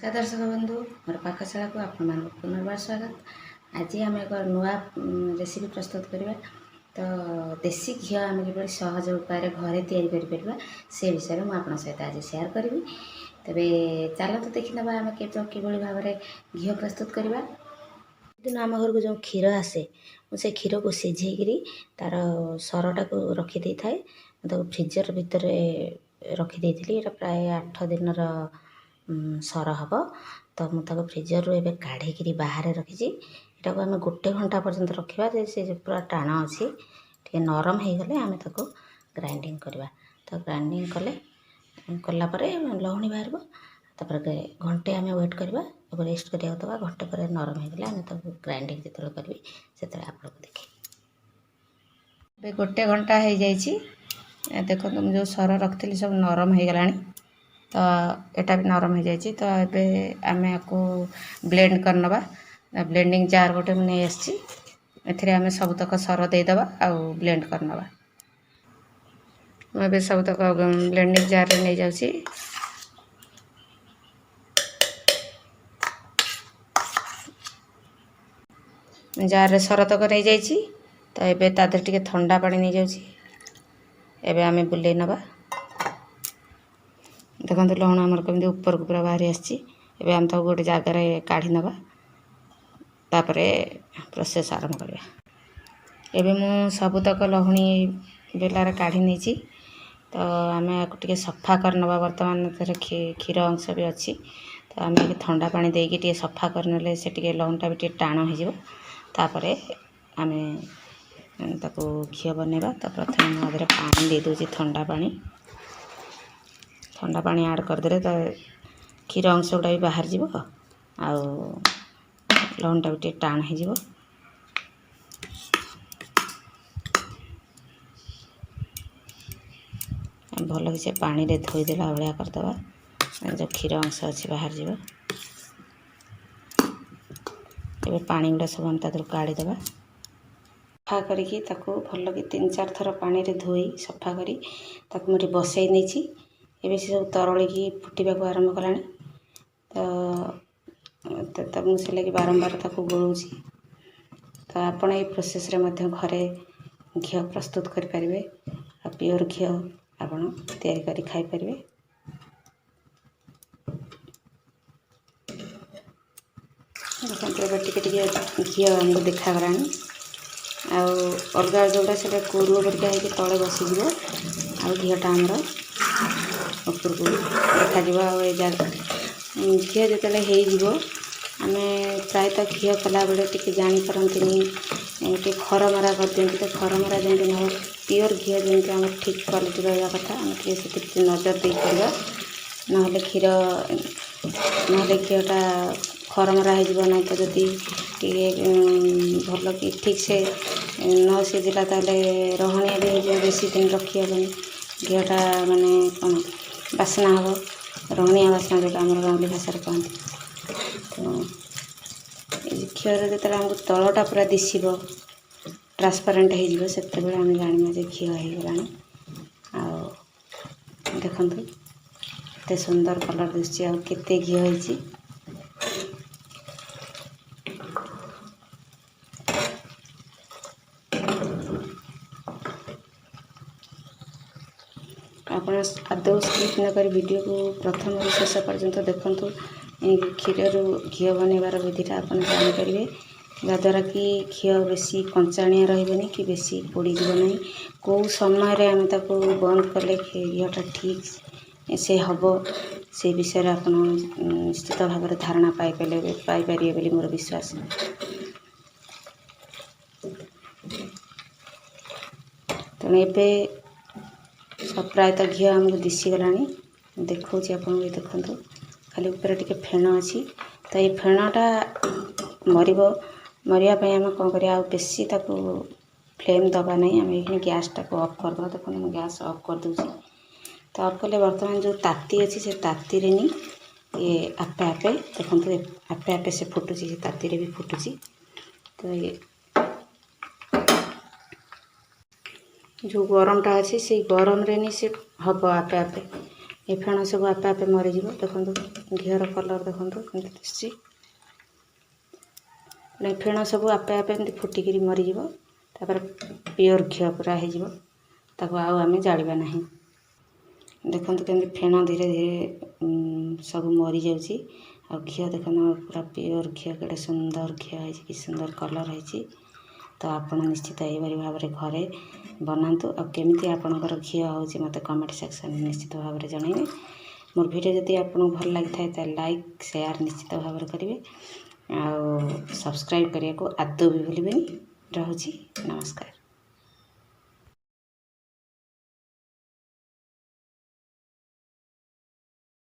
नमस्कार दर्शक बंधु मोर पाकशाला को आपण मान पुनर्बार स्वागत। आज आम एक नुआ रेसिपी प्रस्तुत करवा। तो देसी घी आम कि सहज उपाय घरे या से विषय मुझे आप सहित आज सेयार करी। तेरे चल तो देखी ना आम कि भाव में घी प्रस्तुत करवा। दिन आम घर को जो क्षीर आसे मुझे क्षीर को सीझेक तार सरटा को रखी था फ्रिजर भितर रखी थी प्राय 8 दिन सर हम। तो मुझे फ्रिजर रू एवं काढ़ी बाहर रखी यहाँ को आम 1 घंटा पर्यंत रखा से पूरा टाण अच्छी टे नरम हो गले आम ताको ग्राइंडिंग करवा। तो ग्राइंडिंग कलापर लहुणी बाहर तापर घंटे आम वेट करवा रेस्ट करा दवा घंटे पर नरम हो गले आम ताको ग्राइंडिंग जो करी से आपको देखिए 1 घंटा हो जाए। देखो तुम जो सर रखी सब नरम हो गला। तो यहाँ भी नरम हो जाए। तो ये आम आपको ब्लेंड करनवा। ब्लेंडिंग जार गोटे नहीं आसी आम सबतक सर देदबा आउ ब्लेंड करनवा। मुझे सबतक ब्लेंडिंग जार नहीं जाऊँगी। जार सरतक नहीं जाइए। तो ये तादर टे ठंडा पानी नहीं जाऊँगी। एबे आम बुले नवा। देखो लहुण आमर कमी ऊपर को पूरा बाहरी आसी। आम तो गोटे जगार काढ़ी नवा तापर प्रोसेस आरंभ करवा। एबे मु सबतक लहुणी बेलार काढ़ी नहीं। तो आम या सफा करनवा। बर्तमान तर क्षीर अंश भी अच्छी। तो आम ठंडा पानी देकी सफा करने से लहुणटा भी टाण हो। आम ताको घी बनवा। तो प्रथम मुझे पानी दे दूँ ठंडा पानी। ठंडा पानी ऐड करदे तो क्षीर अंश गुड़ा भी बाहर जीव आउ लहुणटा भी टाण हो। भल कि पानी रे धोईदेला भाया करदे जो क्षीर अंश अच्छी बाहर जीव। ए पानी गुड़ा सब आम तादर काढ़ीदे सफा करके भल कि 3-4 थर पानी रे धोई सफा करी मुझे बसई नहीं। ये सब तरल फुटा को आरंभ कला। तो मुझे लगे बारंबार गोलूँ। तो आपण ये प्रोसेस घरे घी प्रस्तुत करें। प्योर घी आपड़ तैयारी खाई पारे। देखते घी आमको देखागला। अलग जोड़ा से कोरुआ परिका तले बसीज आ घीटा आमर ऊपर को देखा। घी जो आम प्रायतः घी कला बेले टे जापारती टे खरमरा कर दिखती। तो खरमरा जमी न प्योर घी जमी आम ठीक क्वालिटी रहा कथा आम से नजर दे पार ना क्षीर ना घीटा खरमरा हो ना। तो जदि भल कि ठीक से न सीझला रहणिया भी हो बेसी दिन रखी हेनी। घीटा माने कौन बासना हम रहणिया बासना जो आम गाँवली भाषा कहते। तो क्षीर जो आमको तलटा पूरा दिशब ट्रांसपेरेंट हो से आम जाना जे घी होगला। देखु एत सुंदर कलर दिशुची आते घी होती। आप आदौ स्किप न कर वीडियो को प्रथम शेष पर्यंत देखु। क्षीर घी बनइबार विधिटा आप जापर जद्वारा कि घी बेसी कंचाणिया रही कि बेसी पोड़ीज ना। कौ समय आम बंद कले घीटा ठीक से हम से विषय आप निश्चित भाव में धारणा पाइपर मोर विश्वास। तेणु ए सब प्रायतः घी आमको दिशीगला। देखा आपको देखु खाली ऊपर टे फेण अच्छी। तो ये फेणटा मरवाई आम कौन कर बेसी फ्लेम दबा नहीं। आम ये गैस टाक अफ करद। देखो मैं गैस अफ कर दूँ। तो अफ कले बर्तमान जो ताती अच्छी से ताती रे ये आपे आपे देखो आपे आपे से फुटुची से ताती रे भी फुटुची। तो ये जो गरमटा अच्छी से गरम रे नहीं से हम आपे आपे ଏ ଫେଣ ସବୁ ଆପେ ଆପେ ମରିଯିବ। ଦେଖନ୍ତୁ ଘିଅର କଲର୍ ଦେଖନ୍ତୁ କେମିତି ଦିଶୁଛି। ଏ ଫେଣ ସବୁ ଆପେ ଆପେ ଏମିତି ଫୁଟିକିରି ମରିଯିବ। ତାପରେ ପିଓର ଘିଅ ପୁରା ହେଇଯିବ। ତାକୁ ଆଉ ଆମେ ଜାଳିବା ନାହିଁ। ଦେଖନ୍ତୁ କେମିତି ଫେଣ ଧୀରେ ଧୀରେ ସବୁ ମରିଯାଉଛି। ଆଉ ଘିଅ ଦେଖନ୍ତୁ ପୁରା ପିଓର ଘିଅ, କେଡ଼େ ସୁନ୍ଦର ଘିଅ ହେଇଛି, କି ସୁନ୍ଦର କଲର୍ ହେଇଛି। ତ ଆପଣ ନିଶ୍ଚିତ ଏହିପରି ଭାବରେ ଘରେ ବନାନ୍ତୁ। ଆଉ କେମିତି ଆପଣଙ୍କର ଘିଅ ହେଉଛି ମୋତେ କମେଣ୍ଟ ସେକ୍ସନରେ ନିଶ୍ଚିତ ଭାବରେ ଜଣାଇବେ। ମୋର ଭିଡ଼ିଓ ଯଦି ଆପଣଙ୍କୁ ଭଲ ଲାଗିଥାଏ ତାହେଲେ ଲାଇକ୍ ସେୟାର ନିଶ୍ଚିତ ଭାବରେ କରିବେ। ଆଉ ସବସ୍କ୍ରାଇବ୍ କରିବାକୁ ଆଦୌ ବି ଭୁଲିବେନି। ରହୁଛି, ନମସ୍କାର।